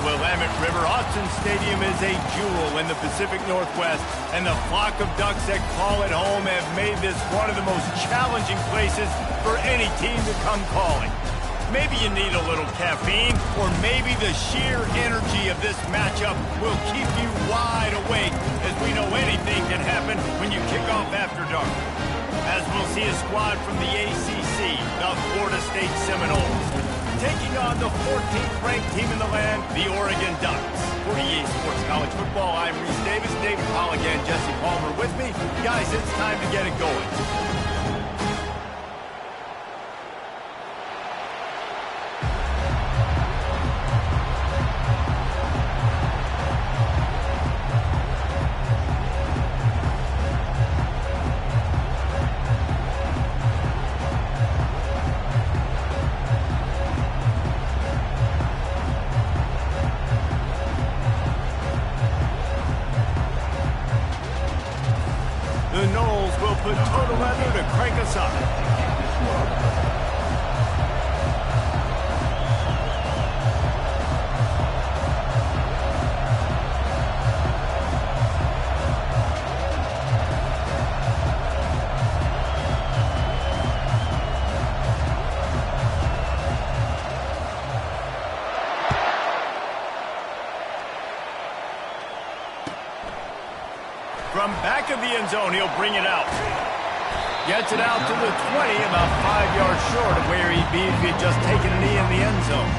Willamette River, Austin Stadium is a jewel in the Pacific Northwest, and the flock of Ducks that call it home have made this one of the most challenging places for any team to come calling. Maybe you need a little caffeine, or maybe the sheer energy of this matchup will keep you wide awake, as we know anything can happen when you kick off after dark. As we'll see a squad from the ACC, the Florida State Seminoles, taking on the 14th ranked team in the land, the Oregon Ducks. For EA Sports College Football, I'm Reese Davis, David Pollock, and Jesse Palmer with me. Guys, it's time to get it going. The Noles will put total leather to crank us up. From back of the end zone, he'll bring it out. Gets it out to the 20, about 5 yards short of where he'd be if he had just taken a knee in the end zone.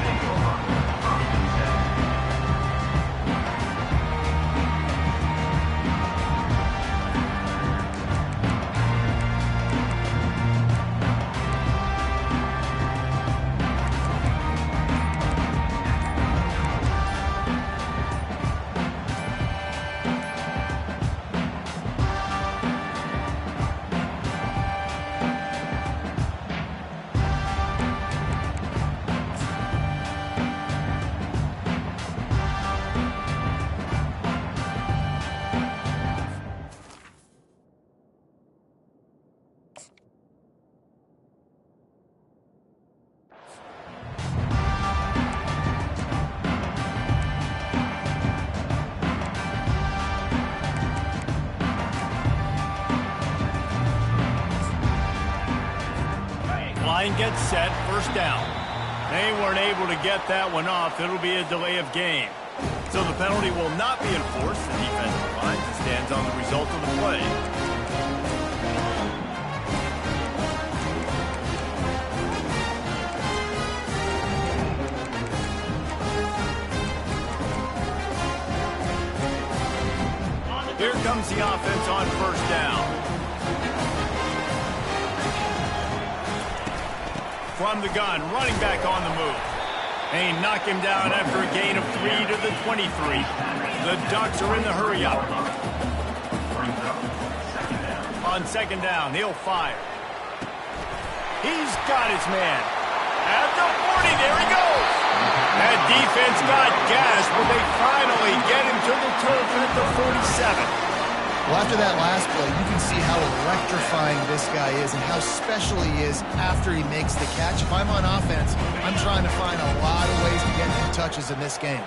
Line gets set, first down. They weren't able to get that one off. It'll be a delay of game. So the penalty will not be enforced. The defensive line stands on the result of the play. Here comes the offense on first down. From the gun, running back on the move. They knock him down after a gain of 3 to the 23. The Ducks are in the hurry-up. On second down, he'll fire. He's got his man. At the 40, there he goes. That defense got gashed, but they finally get him to the turf at the 47. Well, after that last play, you can see how electrifying this guy is and how special he is after he makes the catch. If I'm on offense, I'm trying to find a lot of ways to get him touches in this game.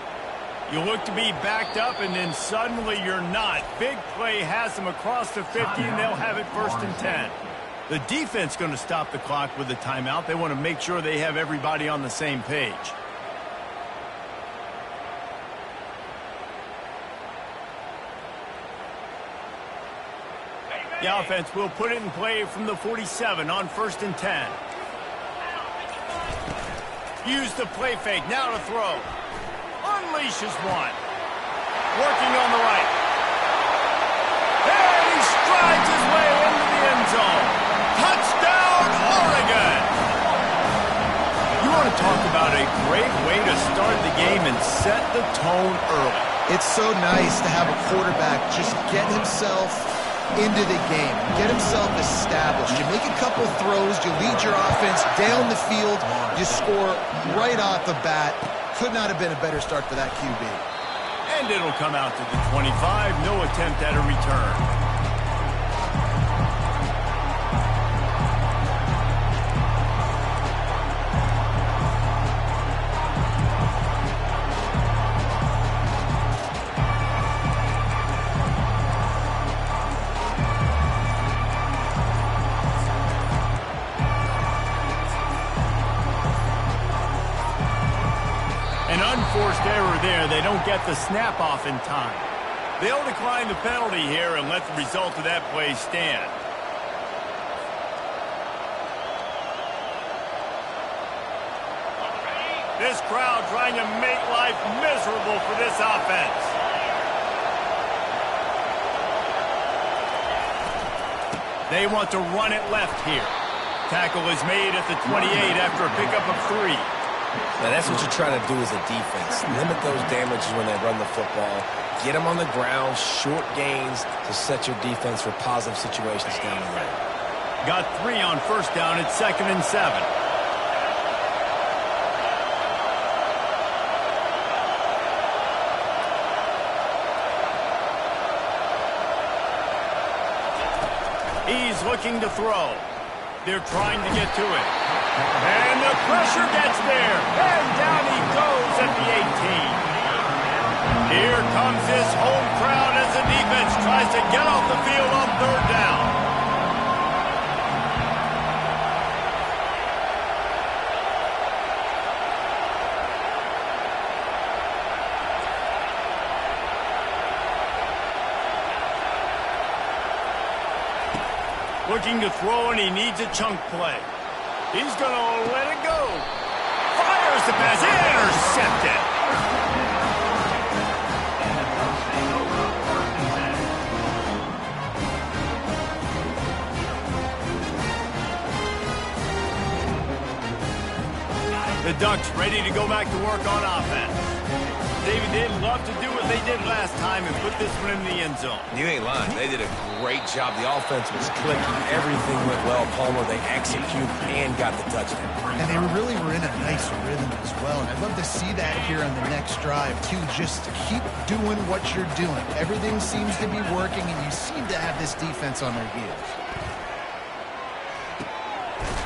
You look to be backed up, and then suddenly you're not. Big play has them across the 50, and they'll have it first and 10. The defense going to stop the clock with a timeout. They want to make sure they have everybody on the same page. The offense will put it in play from the 47 on first and 10. Use the play fake, now to throw. Unleashes one. Working on the right. And he strides his way into the end zone. Touchdown, Oregon! You want to talk about a great way to start the game and set the tone early. It's so nice to have a quarterback just get himself into the game, get himself established. You make a couple throws, you lead your offense down the field, you score right off the bat. Could not have been a better start for that QB. And it'll come out to the 25, no attempt at a return. unforced error there. They don't get the snap off in time. They'll decline the penalty here and let the result of that play stand. This crowd trying to make life miserable for this offense. They want to run it left here. Tackle is made at the 28 after a pickup of 3. Now that's what you're trying to do as a defense. Limit those damages when they run the football. Get them on the ground, short gains to set your defense for positive situations down the road. Got 3 on first down at 2nd and 7. He's looking to throw. They're trying to get to it. And the pressure gets there. And down he goes at the 18. Here comes this home crowd as the defense tries to get off the field on 3rd down. Looking to throw, and he needs a chunk play. He's going to let it go. Fires the pass. Intercepted. The Ducks ready to go back to work on offense. David, they'd love to do what they did last time and put this one in the end zone. You ain't lying. They did a great job. The offense was clicking. Everything went well. Palmer, they executed and got the touchdown. And they really were in a nice rhythm as well. And I'd love to see that here on the next drive, too. Just keep doing what you're doing. Everything seems to be working, and you seem to have this defense on their heels.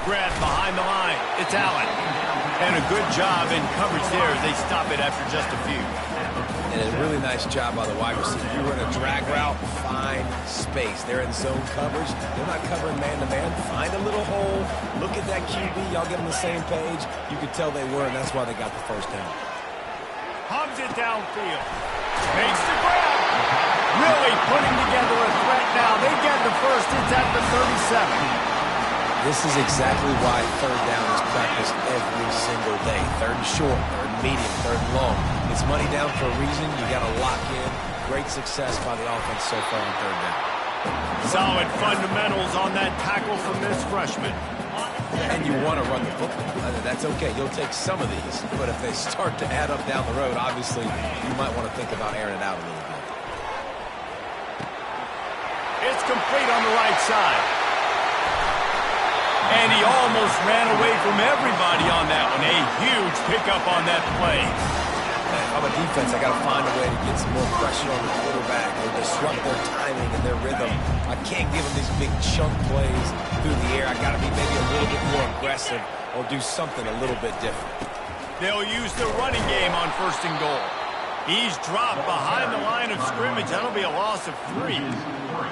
Grab behind the line. It's Allen. And a good job in coverage there as they stop it after just a few. And a really nice job by the wide receiver. You run a drag route, find space. They're in zone coverage. They're not covering man-to-man. Find a little hole. Look at that QB. Y'all get on the same page. You could tell they were, and that's why they got the first down. Hubs it downfield. Makes the grab. Really putting together a threat now. They get the first. It's at the 37. This is exactly why 3rd down is practiced every single day. 3rd and short, 3rd and medium, 3rd and long. It's money down for a reason. You got to lock in. Great success by the offense so far on 3rd down. Solid fundamentals on that tackle from this freshman. And you want to run the football. That's okay. You'll take some of these. But if they start to add up down the road, obviously you might want to think about airing it out a little bit. It's complete on the right side. And he almost ran away from everybody on that one. A huge pickup on that play. If I'm a defense, I got to find a way to get some more pressure on the quarterback or disrupt their timing and their rhythm. I can't give them these big chunk plays through the air. I got to be maybe a little bit more aggressive or do something a little bit different. They'll use the running game on 1st and goal. He's dropped behind the line of scrimmage. That'll be a loss of 3.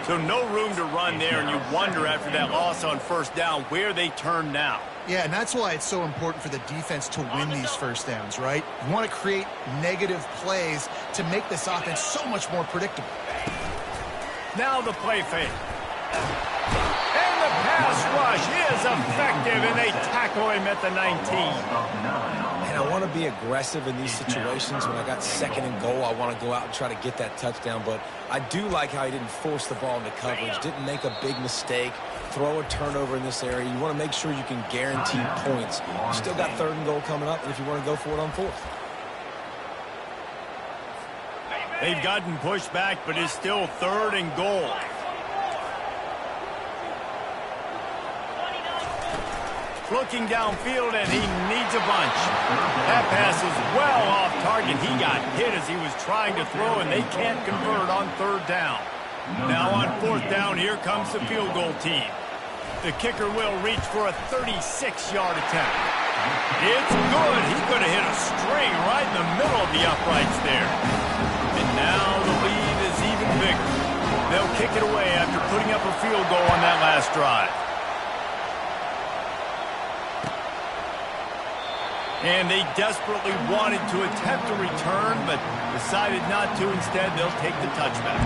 So no room to run there, and you wonder after that loss on 1st down where they turn now. Yeah, and that's why it's so important for the defense to win these 1st downs, right? You want to create negative plays to make this offense so much more predictable. Now the play fake. And the pass rush is effective, and they tackle him at the 19. And I want to be aggressive in these situations. When I got 2nd and goal, I want to go out and try to get that touchdown. But I do like how he didn't force the ball into coverage, didn't make a big mistake, throw a turnover in this area. You want to make sure you can guarantee points. You still got 3rd and goal coming up if you want to go for it on 4th. They've gotten pushed back, but it's still 3rd and goal. Looking downfield, and he needs a bunch. That pass is well off target. He got hit as he was trying to throw, and they can't convert on 3rd down. Now on 4th down, here comes the field goal team. The kicker will reach for a 36-yard attempt. It's good. He could have hit a string right in the middle of the uprights there. And now the lead is even bigger. They'll kick it away after putting up a field goal on that last drive. And they desperately wanted to attempt a return, but decided not to. Instead, they'll take the touchback.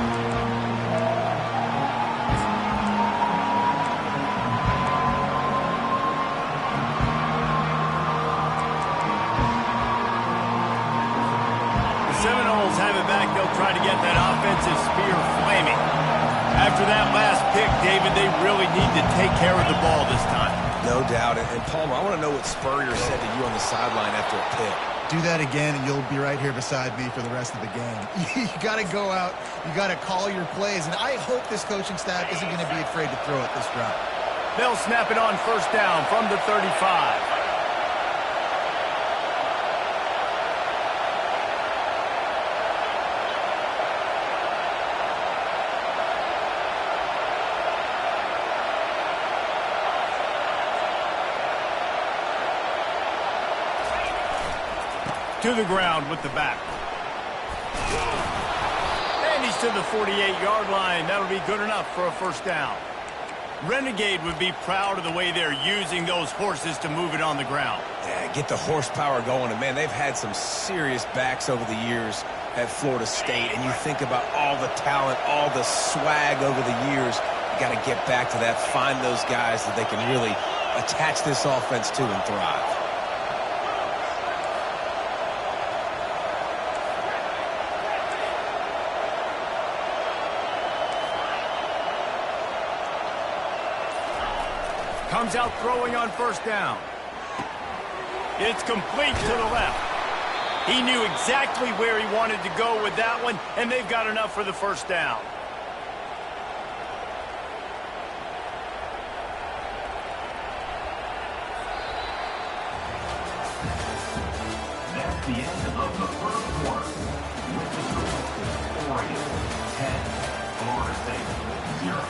The Seminoles have it back. They'll try to get that offensive spear flaming. After that last pick, David, they really need to take care of the ball this time. No doubt. And Palmer, I want to know what Spurrier said to you on the sideline after a pick. Do that again, and you'll be right here beside me for the rest of the game. You got to go out. You got to call your plays, and I hope this coaching staff isn't going to be afraid to throw it this drive. They'll snap it on first down from the 35. To the ground with the back. And he's to the 48-yard line. That'll be good enough for a first down. Renegade would be proud of the way they're using those horses to move it on the ground. Yeah, get the horsepower going. And, man, they've had some serious backs over the years at Florida State. And you think about all the talent, all the swag over the years. You got to get back to that, find those guys that they can really attach this offense to and thrive. Comes out throwing on first down. It's complete to the left. He knew exactly where he wanted to go with that one, and they've got enough for the first down. That's the end of the first quarter. With the score, Oregon 10, Florida State 0.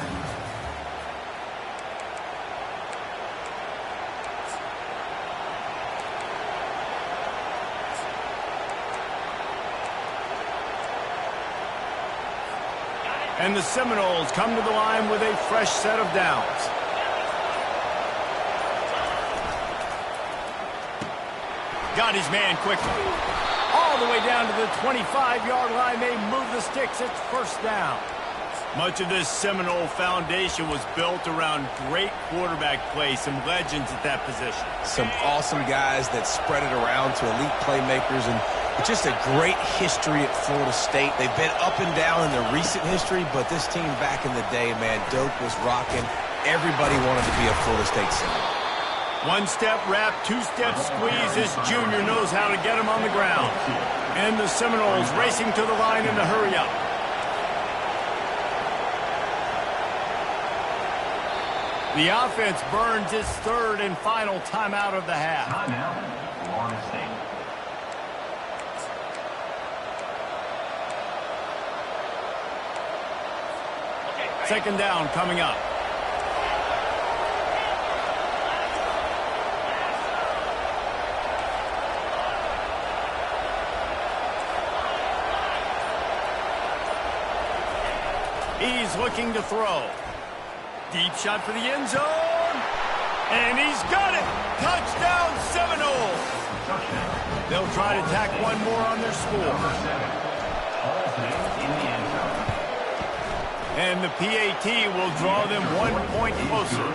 And the Seminoles come to the line with a fresh set of downs. Got his man quickly. All the way down to the 25-yard line. They move the sticks. It's first down. Much of this Seminole foundation was built around great quarterback play, some legends at that position. Some awesome guys that spread it around to elite playmakers, and just a great history at Florida State. They've been up and down in their recent history, but this team back in the day, man, Doak was rocking. Everybody wanted to be a Florida State Seminole. One-step wrap, two-step squeeze. This junior knows how to get him on the ground. And the Seminoles racing to the line in the hurry-up. The offense burns its third and final timeout of the half. Timeout, Florida State. Second down coming up. He's looking to throw. Deep shot for the end zone. And he's got it. Touchdown, Seminoles. They'll try to tack one more on their score. And the PAT will draw them 1 point closer.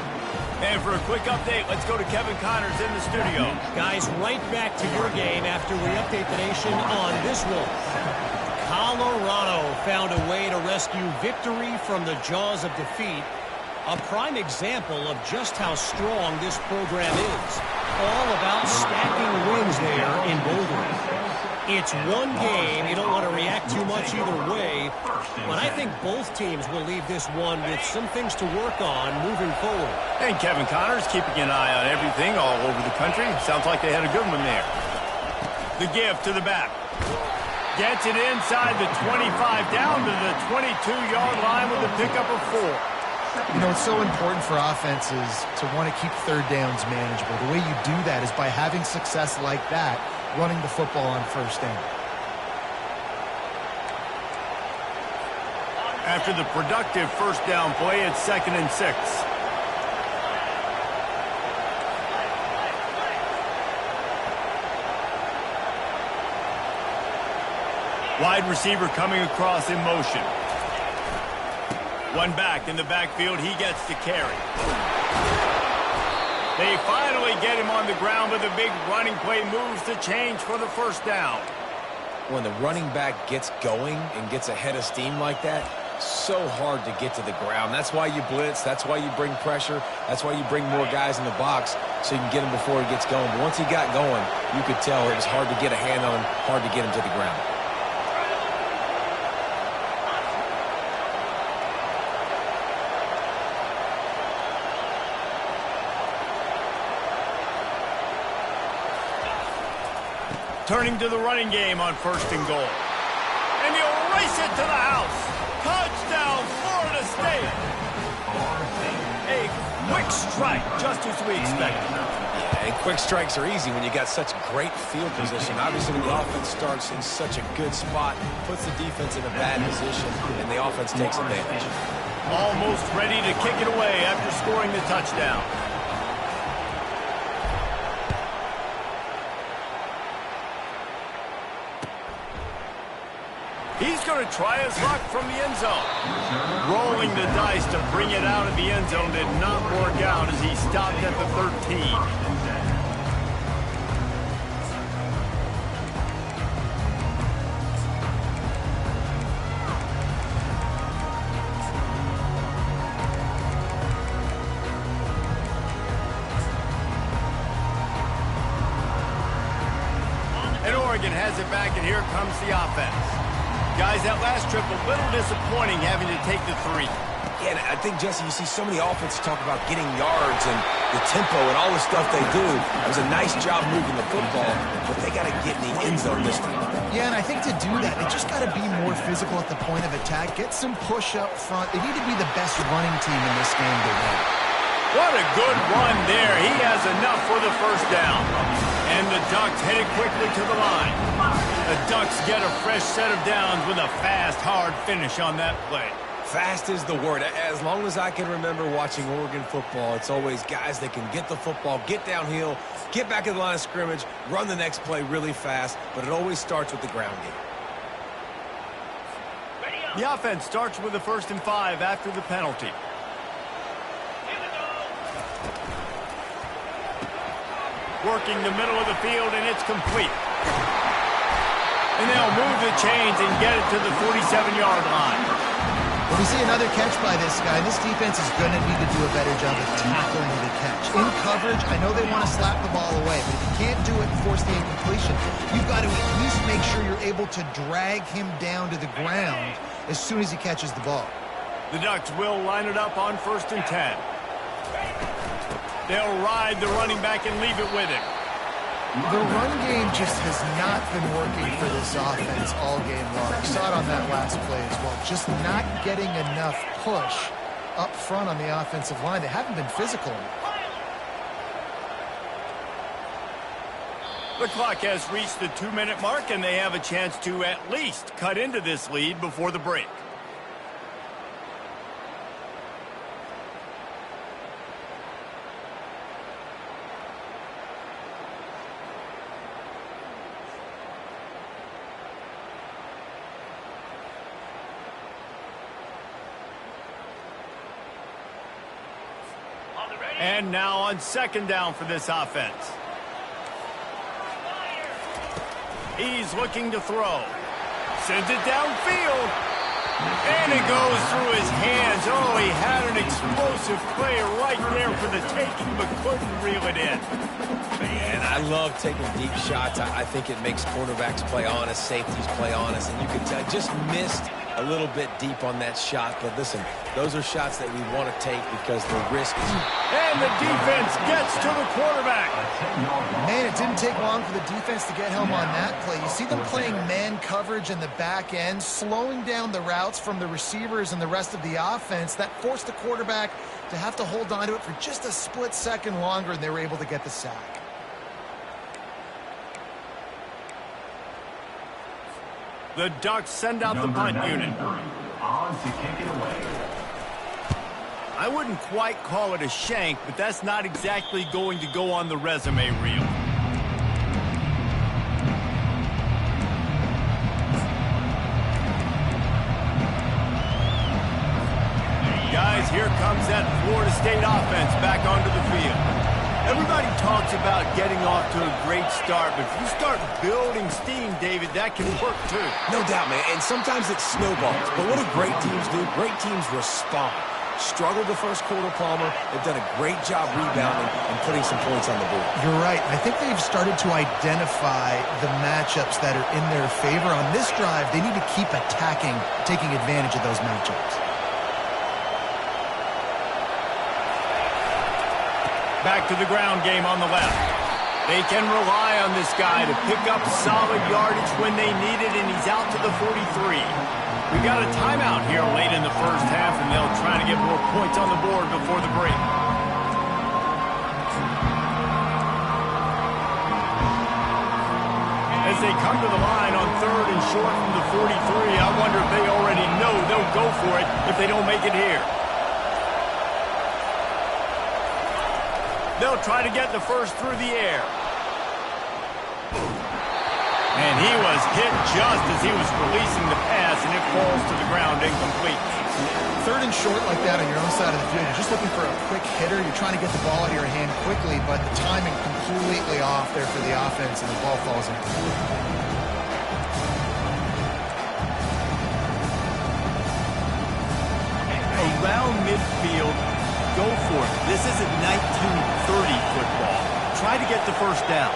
And for a quick update, let's go to Kevin Connors in the studio. Guys, right back to your game after we update the nation on this one. Colorado found a way to rescue victory from the jaws of defeat. A prime example of just how strong this program is. All about stacking wins there in Boulder. It's one game. You don't want to react too much either way. But I think both teams will leave this one with some things to work on moving forward. And Kevin Connors keeping an eye on everything all over the country. Sounds like they had a good one there. The give to the back. Gets it inside the 25, down to the 22-yard line with a pickup of 4. You know, it's so important for offenses to want to keep third downs manageable. The way you do that is by having success like that, running the football on first down. After the productive first down play, it's 2nd and 6. Wide receiver coming across in motion. One back in the backfield. He gets to carry. They finally get him on the ground, but the big running play moves the change for the first down. When the running back gets going and gets ahead of steam like that, so hard to get to the ground. That's why you blitz. That's why you bring pressure. That's why you bring more guys in the box so you can get him before he gets going. But once he got going, you could tell it was hard to get a hand on him, hard to get him to the ground. Turning to the running game on 1st and goal. And he'll race it to the house. Touchdown, Florida State. A quick strike, just as we expected. Yeah, and quick strikes are easy when you got such great field position. Obviously, when the offense starts in such a good spot, puts the defense in a bad position, and the offense takes advantage. Almost ready to kick it away after scoring the touchdown. He's going to try his luck from the end zone. Rolling the dice to bring it out of the end zone did not work out as he stopped at the 13. And Oregon has it back, and here comes the offense. Guys, that last trip, a little disappointing having to take the 3. Yeah, and I think, Jesse, you see so many offenses talk about getting yards and the tempo and all the stuff they do. It was a nice job moving the football, but they got to get in the end zone this time. Yeah, and I think to do that, they just got to be more physical at the point of attack. Get some push up front. They need to be the best running team in this game to win. What a good run there. He has enough for the first down. And the Ducks headed quickly to the line. The Ducks get a fresh set of downs with a fast, hard finish on that play. Fast is the word. As long as I can remember watching Oregon football, it's always guys that can get the football, get downhill, get back in the line of scrimmage, run the next play really fast, but it always starts with the ground game. The offense starts with a 1st and 5 after the penalty. Working the middle of the field, and it's complete. And they'll move the chains and get it to the 47-yard line. Well, we see another catch by this guy. This defense is going to need to do a better job of tackling the catch. In coverage, I know they want to slap the ball away, but if you can't do it and force the incompletion, you've got to at least make sure you're able to drag him down to the ground as soon as he catches the ball. The Ducks will line it up on 1st and 10. They'll ride the running back and leave it with him. The run game just has not been working for this offense all game long. You saw it on that last play as well. Just not getting enough push up front on the offensive line. They haven't been physical enough. The clock has reached the 2-minute mark, and they have a chance to at least cut into this lead before the break. And now on 2nd down for this offense. He's looking to throw. Sends it downfield. And it goes through his hands. Oh, he had an explosive play right there for the taking, but couldn't reel it in. Man, I love taking deep shots. I think it makes quarterbacks play honest, safeties play honest, and you can tell just missed a little bit deep on that shot. But listen, those are shots that we want to take because the risk is... And the defense gets to the quarterback. Man, it didn't take long for the defense to get home on that play. You see them playing man coverage in the back end, slowing down the routes from the receivers and the rest of the offense. That forced the quarterback to have to hold on to it for just a split second longer, and they were able to get the sack. The Ducks send out the punt unit. On to kick it away. I wouldn't quite call it a shank, but that's not exactly going to go on the resume reel. as here comes that Florida State offense back onto the field. Everybody talks about getting off to a great start, but if you start building steam, David, that can work too. No doubt, man, and sometimes it snowballs. But what do great teams do? Great teams respond. Struggled the first quarter, Palmer. They've done a great job rebounding and putting some points on the board. You're right. I think they've started to identify the matchups that are in their favor. On this drive, they need to keep attacking, taking advantage of those matchups. Back to the ground game on the left. They can rely on this guy to pick up solid yardage when they need it, and he's out to the 43. We got a timeout here late in the first half, and they'll try to get more points on the board before the break. As they come to the line on 3rd and short from the 43, I wonder if they already know they'll go for it if they don't make it here. They'll try to get the first through the air. And he was hit just as he was releasing the pass, and it falls to the ground incomplete. 3rd and short like that on your own side of the field, you're just looking for a quick hitter. You're trying to get the ball out of your hand quickly, but the timing completely off there for the offense, and the ball falls incomplete. Around midfield, go for it. This isn't 1930 football. Try to get the first down.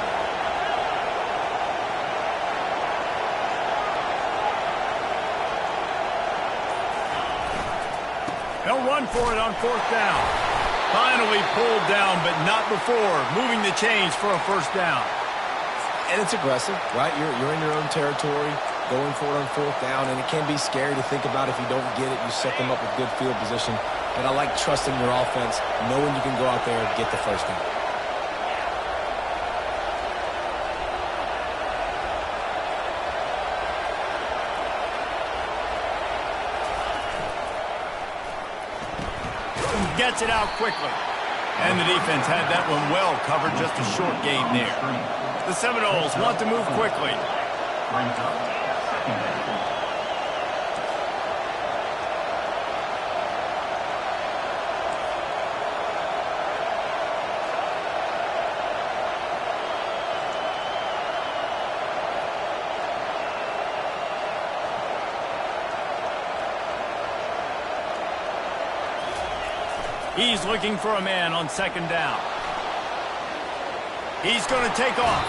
They'll run for it on 4th down. Finally pulled down, but not before. Moving the chains for a first down. And it's aggressive, right? You're in your own territory, going for it on 4th down, and it can be scary to think about if you don't get it. You set them up with good field position. But I like trusting your offense, knowing you can go out there and get the first down. Gets it out quickly. And the defense had that one well covered, just a short gain there. The Seminoles want to move quickly. Brings up second down. He's looking for a man on 2nd down. He's going to take off.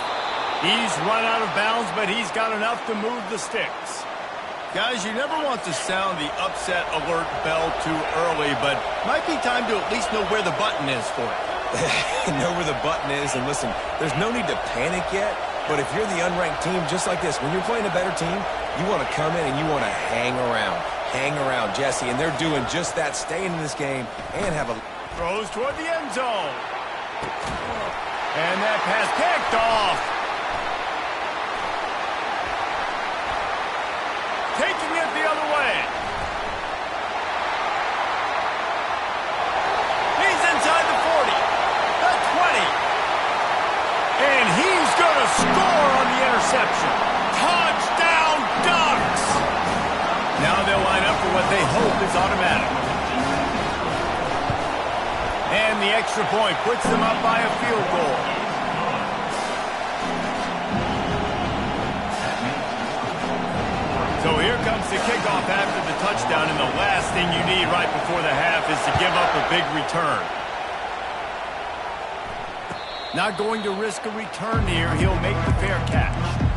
He's run out of bounds, but he's got enough to move the sticks. Guys, you never want to sound the upset alert bell too early, but might be time to at least know where the button is for it. Know where the button is, and listen, there's no need to panic yet, but if you're the unranked team, just like this, when you're playing a better team, you want to come in and you want to hang around. Hang around, Jesse, and they're doing just that, staying in this game and have a... Throws toward the end zone. And that pass picked off. Taking it the other way. He's inside the 40, the 20. And he's going to score on the interception. Touchdown, Ducks! Now they'll line up for what they hope is automatic. And the extra point puts them up by a field goal. So here comes the kickoff after the touchdown, and the last thing you need right before the half is to give up a big return. Not going to risk a return here. He'll make the fair catch.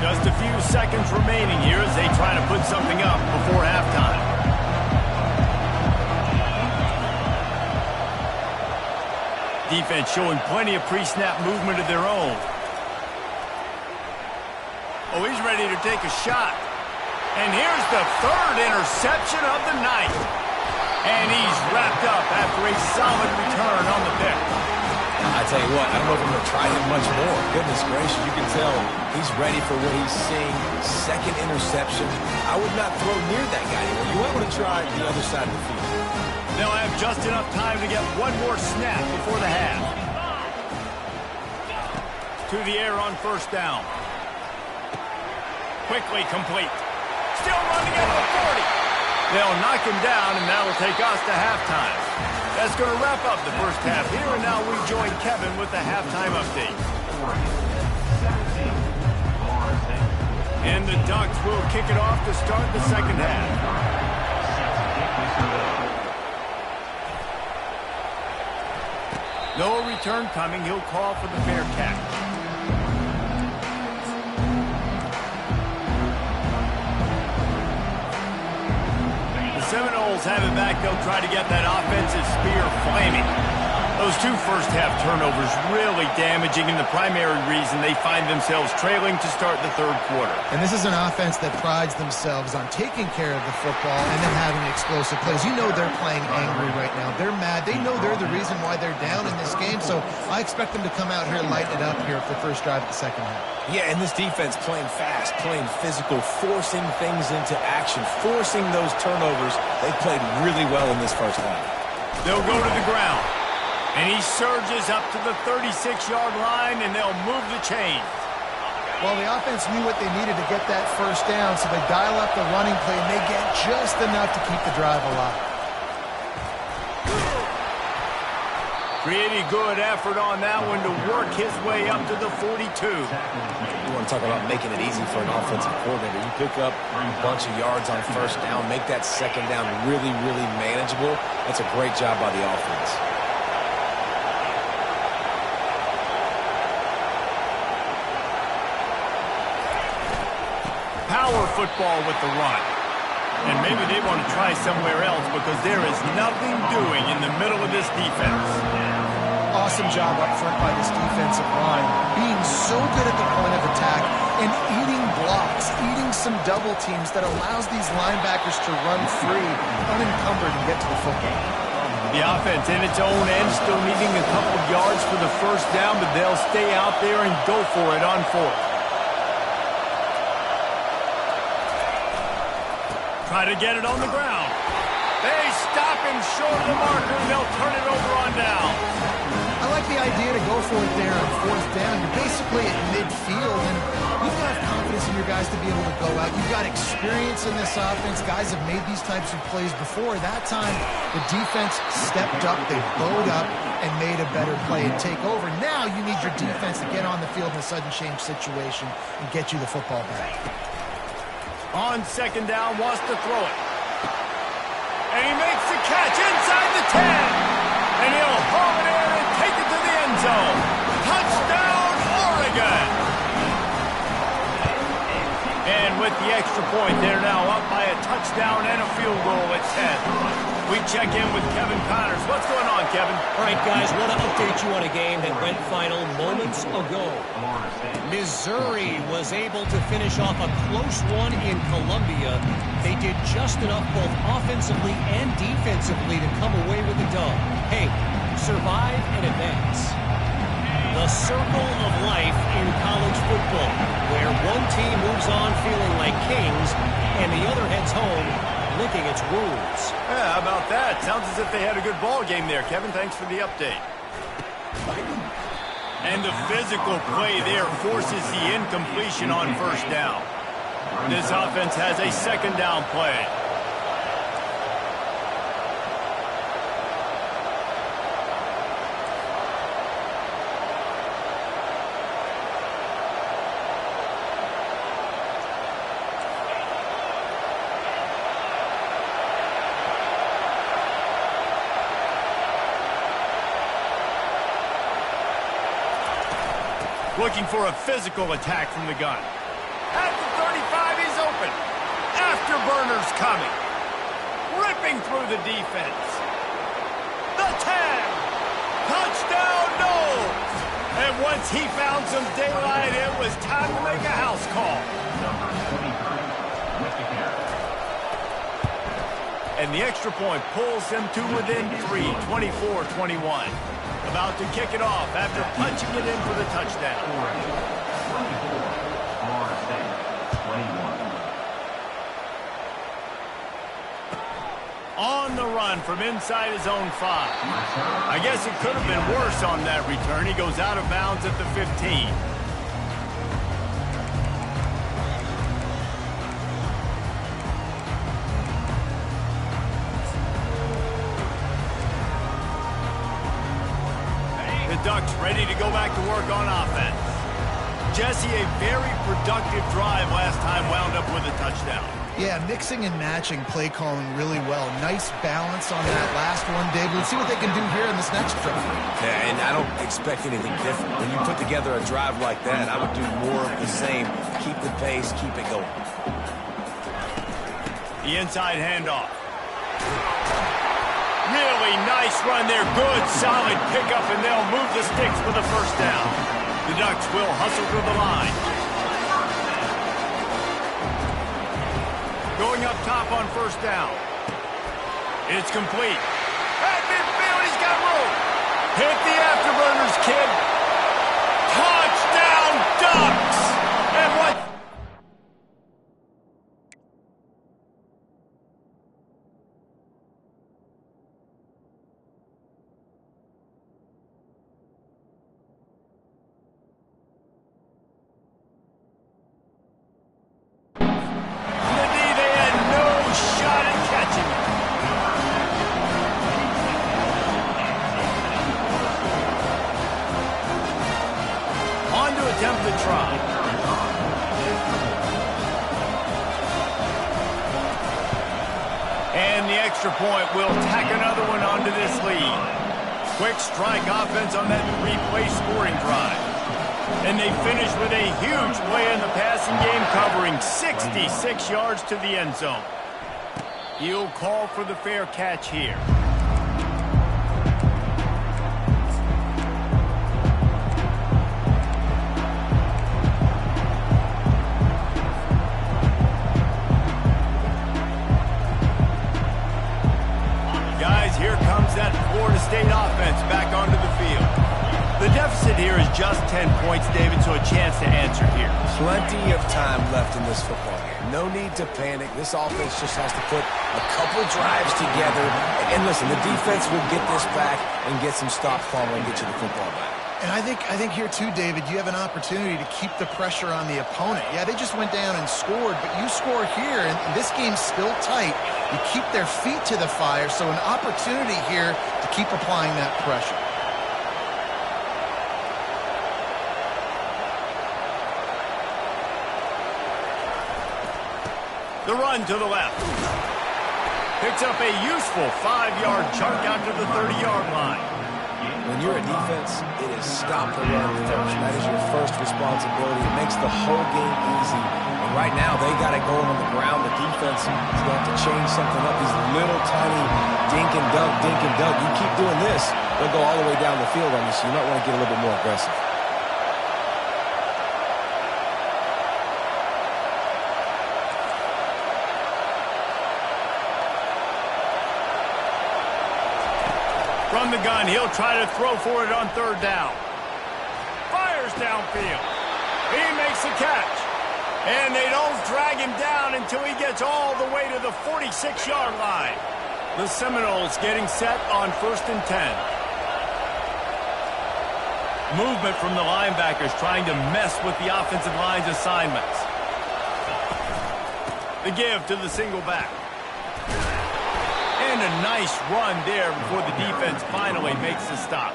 Just a few seconds remaining here as they try to put something up before halftime. Defense showing plenty of pre-snap movement of their own. Oh, he's ready to take a shot. And here's the 3rd interception of the night. And he's wrapped up after a solid return on the pick. I tell you what, I don't know if I'm going to try him much more. Goodness gracious, you can tell he's ready for what he's seeing. 2nd interception. I would not throw near that guy anymore. You might want to try the other side of the field. They'll have just enough time to get one more snap before the half. to the air on first down. Quickly complete. Still running out of the 40. They'll knock him down, and that'll take us to halftime. That's going to wrap up the first half here, and now we join Kevin with the halftime update. And the Ducks will kick it off to start the second half. No return coming. He'll call for the fair catch. Seminoles have it back. They'll try to get that offensive spear flaming. Those two first-half turnovers really damaging, and the primary reason they find themselves trailing to start the third quarter. And this is an offense that prides themselves on taking care of the football and then having explosive plays. You know they're playing angry right now. They're mad. They know they're the reason why they're down in this game, so I expect them to come out here and lighten it up here for the first drive of the second half. Yeah, and this defense playing fast, playing physical, forcing things into action, forcing those turnovers. They played really well in this first half. They'll go to the ground. And he surges up to the 36-yard line, and they'll move the chain. Well, the offense knew what they needed to get that first down, so they dial up the running play, and they get just enough to keep the drive alive. Pretty good effort on that one to work his way up to the 42. You want to talk about making it easy for an offensive coordinator. You pick up a bunch of yards on first down, make that second down really, really manageable. That's a great job by the offense. Power football with the run. And maybe they want to try somewhere else because there is nothing doing in the middle of this defense. Awesome job up front by this defensive line, being so good at the point of attack and eating blocks, eating some double teams that allows these linebackers to run free, unencumbered, and get to the football. The offense in its own end still needing a couple yards for the first down, but they'll stay out there and go for it on fourth. Try to get it on the ground. They stop him short of the marker, and they'll turn it over on down. I like the idea to go for it there on fourth down. You're basically at midfield, and you've got to have confidence in your guys to be able to go out. You've got experience in this offense. Guys have made these types of plays before. That time, the defense stepped up, they bowed up, and made a better play and take over. Now you need your defense to get on the field in a sudden change situation and get you the football back. On second down, wants to throw it. And he makes the catch inside the 10. And he'll haul it in and take it to the end zone. Touchdown, Oregon! And with the extra point, they're now up by a touchdown and a field goal at 10. We check in with Kevin Connors. What's going on, Kevin? All right, guys, want to update you on a game that went final moments ago. Missouri was able to finish off a close one in Columbia. They did just enough both offensively and defensively to come away with the dub. Hey, survive and advance. The circle of life in college football, where one team moves on feeling like kings and the other heads home licking its wounds. Yeah, how about that? Sounds as if they had a good ball game there, Kevin. Thanks for the update. And the physical play there forces the incompletion on first down. This offense has a second down play. Looking for a physical attack from the gun. At the 35, he's open. Afterburners coming. Ripping through the defense. The 10. Touchdown, Knowles. And once he found some daylight, it was time to make a house call. And the extra point pulls them to within 3, 24-21. About to kick it off after punching it in for the touchdown. On the run from inside his own 5. I guess it could have been worse on that return. He goes out of bounds at the 15. The Ducks ready to go back to work on offense. Jesse, a very productive drive last time wound up with a touchdown. Yeah, mixing and matching play calling really well. Nice balance on that last one, David. Let's see what they can do here in this next drive. Yeah, and I don't expect anything different. When you put together a drive like that, I would do more of the same. Keep the pace, keep it going. The inside handoff. Really nice run there. Good, solid pickup, and they'll move the sticks for the first down. The Ducks will hustle through the line. Going up top on first down. It's complete. At midfield, he's got room. Hit the afterburners, kid. Touchdown, Ducks! And what? Attempt to try. And the extra point will tack another one onto this lead. Quick strike offense on that three-play scoring drive. And they finish with a huge play in the passing game, covering 66 yards to the end zone. He'll call for the fair catch here. Here comes that Florida State offense back onto the field. The deficit here is just 10 points, David, so a chance to answer here. Plenty of time left in this football game. No need to panic. This offense just has to put a couple drives together. And listen, the defense will get this back and get some stops following and get you the football back. And I think here too, David, you have an opportunity to keep the pressure on the opponent. Yeah, they just went down and scored, but you score here, and this game's still tight. You keep their feet to the fire, so an opportunity here to keep applying that pressure. The run to the left. Picks up a useful 5-yard chunk out to the 30-yard line. When you're a defense, it is stop the run first. That is your first responsibility. It makes the whole game easy. And right now, they got it going on the ground. The defense is going to have to change something up. These little tiny dink and dunk, dink and dunk. You keep doing this, they'll go all the way down the field on you, so you might want to get a little bit more aggressive. From the gun, he'll try to throw for it on third down. Fires downfield. He makes the catch. And they don't drag him down until he gets all the way to the 46-yard line. The Seminoles getting set on 1st and 10. Movement from the linebackers trying to mess with the offensive line's assignments. The give to the single back. And a nice run there before the defense finally makes the stop.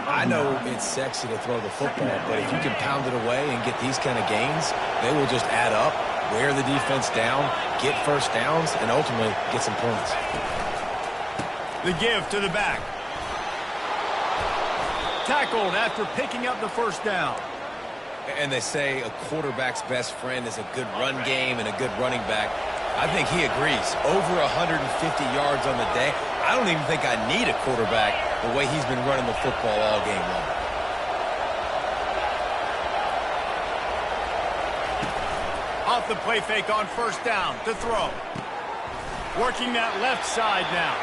I know it's sexy to throw the football, but if you can pound it away and get these kind of gains, they will just add up, wear the defense down, get first downs, and ultimately get some points. The give to the back. Tackled after picking up the first down. And they say a quarterback's best friend is a good run game and a good running back. I think he agrees. Over 150 yards on the day. I don't even think I need a quarterback the way he's been running the football all game long. Off the play fake on first down to throw. Working that left side now.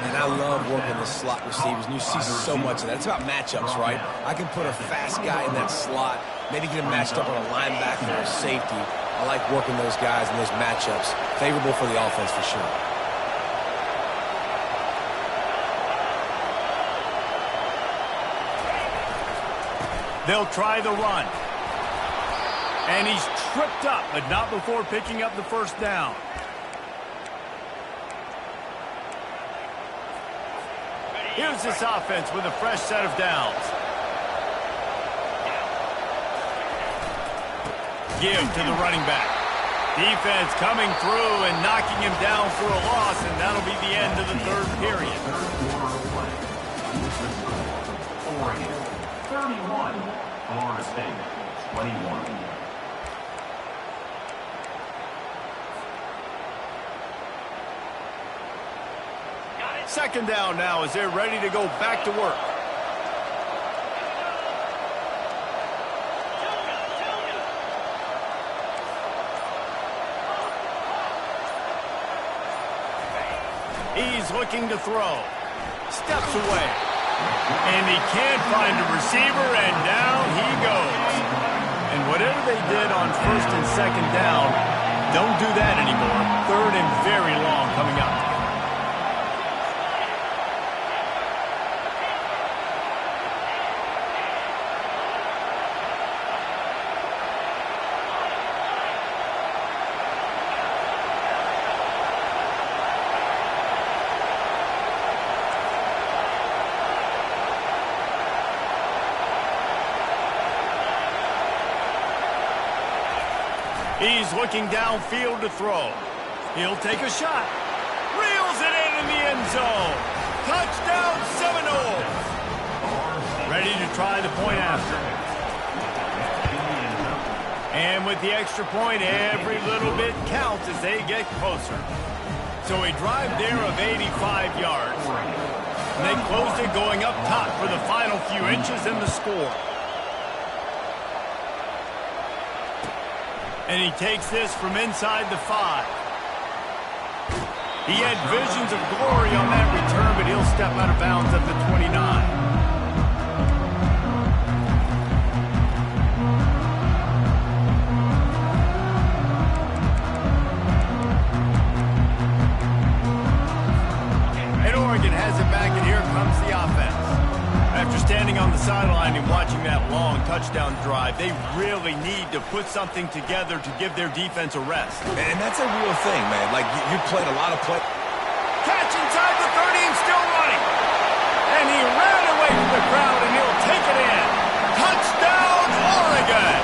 And I love working the slot receivers, and you see so much of that. It's about matchups, right? I can put a fast guy in that slot, maybe get him matched up on a linebacker or a safety. I like working those guys in those matchups. Favorable for the offense for sure. They'll try the run. And he's tripped up, but not before picking up the first down. Here's this offense with a fresh set of downs. Give to the running back. Defense coming through and knocking him down for a loss, and that'll be the end of the third period. Oregon, 31. Florida State, 21. Second down now as they're ready to go back to work. He's looking to throw. Steps away. And he can't find a receiver, and down he goes. And whatever they did on first and second down, don't do that anymore. Third and very long coming up. He's looking downfield to throw. He'll take a shot. Reels it in the end zone. Touchdown Seminoles. Ready to try the point after. And with the extra point, every little bit counts as they get closer. So a drive there of 85 yards. And they closed it going up top for the final few inches in the score. And he takes this from inside the 5. He had visions of glory on that return, but he'll step out of bounds at the 29. And Oregon has it back, and here comes the offense. After standing on the sideline and watching that long touchdown drive, they really need to put something together to give their defense a rest. And that's a real thing, man. Like, you played a lot of play. Catch inside the 30 and still running. And he ran away from the crowd, and he'll take it in. Touchdown, Oregon!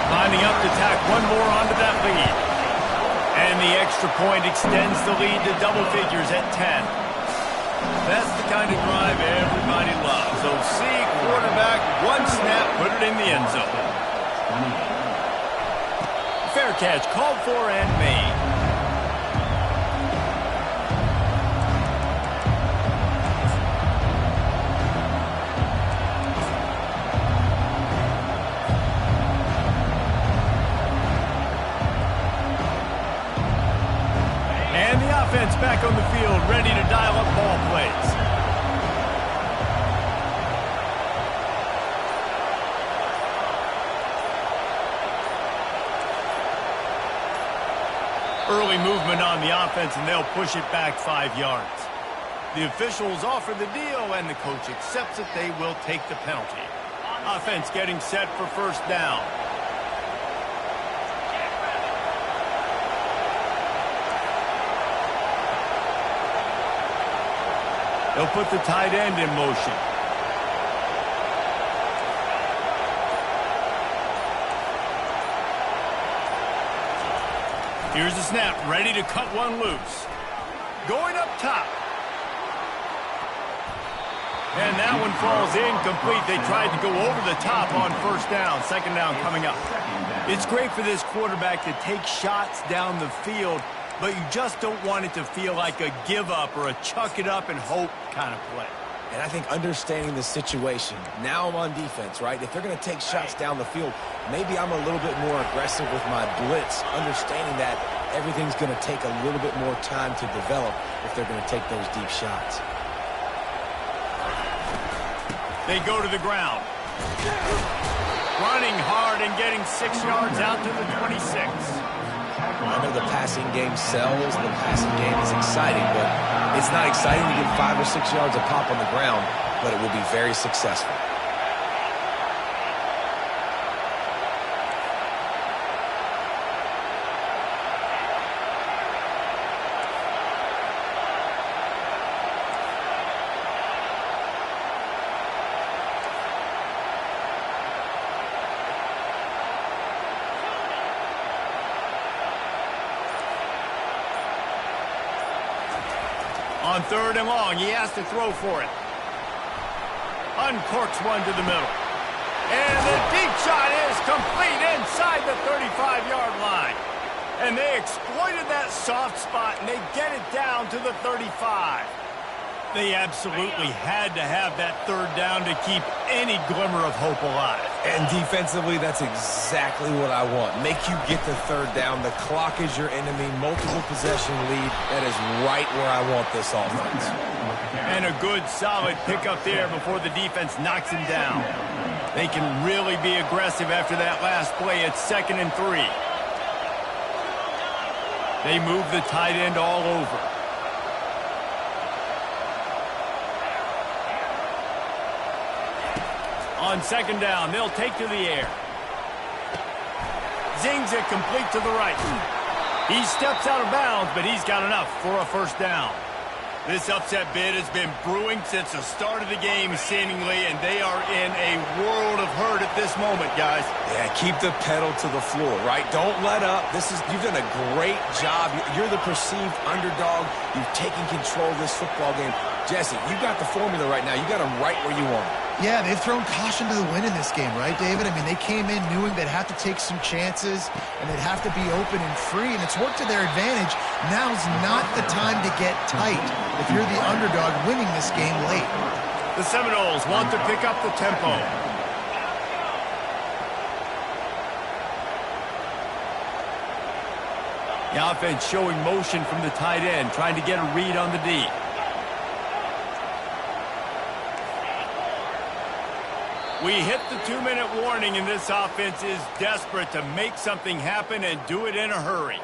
Lining up to tack one more onto that lead. And the extra point extends the lead to double figures at 10. That's the kind of drive everybody loves. So see quarterback, one snap, put it in the end zone. Fair catch called for and made. And the offense back on the field, ready to dial up ball plays. Early movement on the offense, and they'll push it back 5 yards. The officials offer the deal, and the coach accepts it. They will take the penalty. Offense getting set for first down. They'll put the tight end in motion. Here's the snap, ready to cut one loose. Going up top. And that one falls incomplete. They tried to go over the top on first down. Second down coming up. It's great for this quarterback to take shots down the field, but you just don't want it to feel like a give up or a chuck it up and hope kind of play. And I think understanding the situation, now I'm on defense, right? If they're going to take shots down the field, maybe I'm a little bit more aggressive with my blitz, understanding that everything's going to take a little bit more time to develop if they're going to take those deep shots. They go to the ground. Running hard and getting 6 yards out to the 26. I know the passing game sells, the passing game is exciting, but it's not exciting to get 5 or 6 yards a pop on the ground, but it will be very successful. On 3rd and long, he has to throw for it. Uncorks one to the middle. And the deep shot is complete inside the 35-yard line. And they exploited that soft spot, and they get it down to the 35. They absolutely had to have that 3rd down to keep any glimmer of hope alive. And defensively, that's exactly what I want. Make you get the 3rd down. The clock is your enemy. Multiple possession lead. That is right where I want this offense. And a good, solid pickup there before the defense knocks him down. They can really be aggressive after that last play. It's 2nd and 3. They move the tight end all over. On 2nd down, they'll take to the air. Zings it complete to the right. He steps out of bounds, but he's got enough for a 1st down. This upset bid has been brewing since the start of the game, seemingly, and they are in a world of hurt at this moment, guys. Yeah, keep the pedal to the floor, right? Don't let up. You've done a great job. You're the perceived underdog. You've taken control of this football game. Jesse, you got the formula right now. You got them right where you want them. Yeah, they've thrown caution to the wind in this game, right, David? I mean, they came in knowing they'd have to take some chances and they'd have to be open and free, and it's worked to their advantage. Now's not the time to get tight if you're the underdog winning this game late. The Seminoles want to pick up the tempo. The offense showing motion from the tight end, trying to get a read on the D. We hit the 2-minute warning, and this offense is desperate to make something happen and do it in a hurry.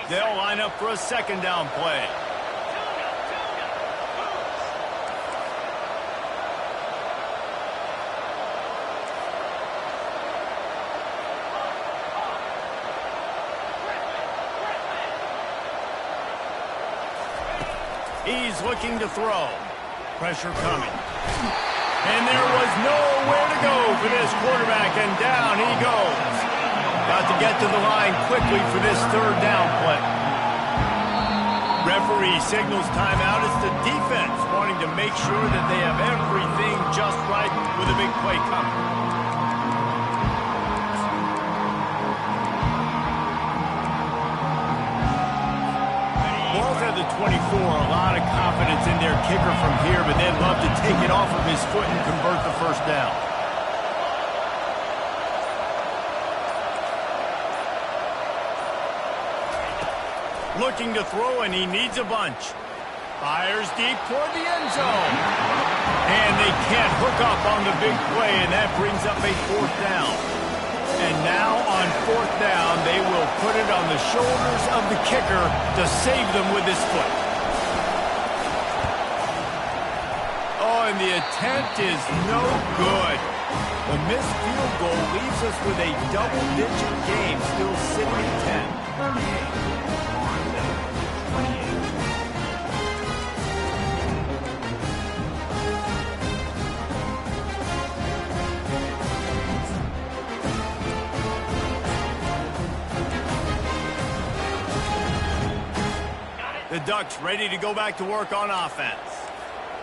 They'll line up for a 2nd down play. He's looking to throw. Pressure coming. And there was nowhere to go for this quarterback, and down he goes. Got to get to the line quickly for this 3rd down play. Referee signals timeout. It's the defense wanting to make sure that they have everything just right with a big play coming. The 24, a lot of confidence in their kicker from here, but they'd love to take it off of his foot and convert the 1st down. Looking to throw, and he needs a bunch. Fires deep toward the end zone. And they can't hook up on the big play, and that brings up a 4th down. And now on 4th down, they will put it on the shoulders of the kicker to save them with his foot. Oh, and the attempt is no good. The missed field goal leaves us with a double-digit game still sitting at 10. The Ducks ready to go back to work on offense.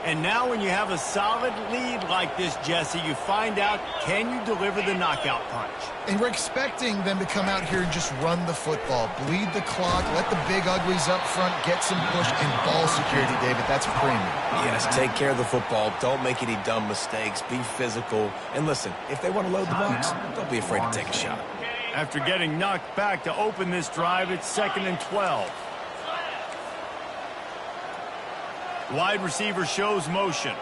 And now when you have a solid lead like this, Jesse, you find out, can you deliver the knockout punch? And we're expecting them to come out here and just run the football, bleed the clock, let the big uglies up front, get some push, and ball security, David. That's premium. Yes, take care of the football. Don't make any dumb mistakes. Be physical. And listen, if they want to load the box, don't be afraid to take a shot. After getting knocked back to open this drive, it's 2nd and 12. Wide receiver shows motion.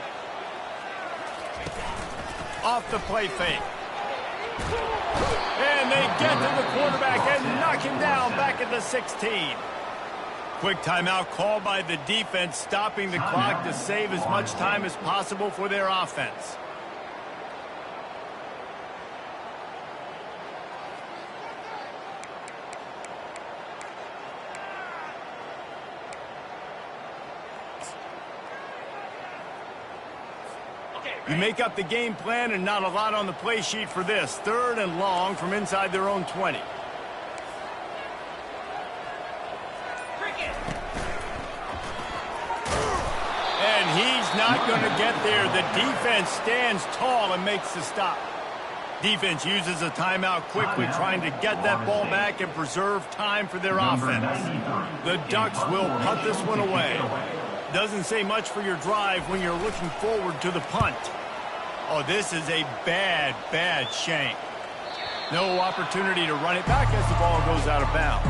Off the play fake. And they get to the quarterback and knock him down back at the 16. Quick timeout called by the defense, stopping the clock to save as much time as possible for their offense. You make up the game plan and not a lot on the play sheet for this. 3rd and long from inside their own 20. he's not going to get there. The defense stands tall and makes the stop. Defense uses a timeout quickly, trying to get that ball back and preserve time for their offense. The Ducks will punt this one away. Doesn't say much for your drive when you're looking forward to the punt. Oh, this is a bad, bad shank. No opportunity to run it back as the ball goes out of bounds.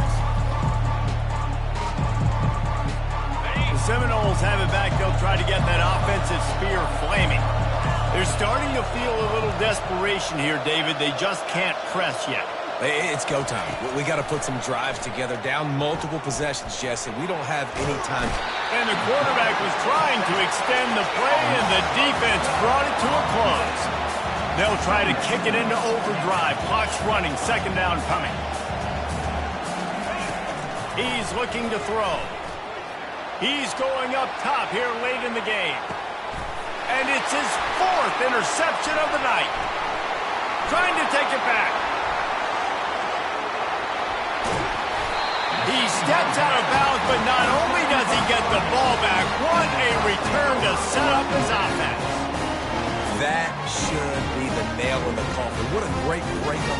The Seminoles have it back. They'll try to get that offensive spear flaming. They're starting to feel a little desperation here, David. They just can't press yet. It's go time. We got to put some drives together. Down multiple possessions, Jesse. We don't have any time. And the quarterback was trying to extend the play, and the defense brought it to a close. They'll try to kick it into overdrive. Clock's running. Second down coming. He's looking to throw. He's going up top here late in the game. And it's his fourth interception of the night. Trying to take it back. He steps out of bounds, but not only does he get the ball back, what a return to set up his offense. That should be the nail in the coffin. What a great break on the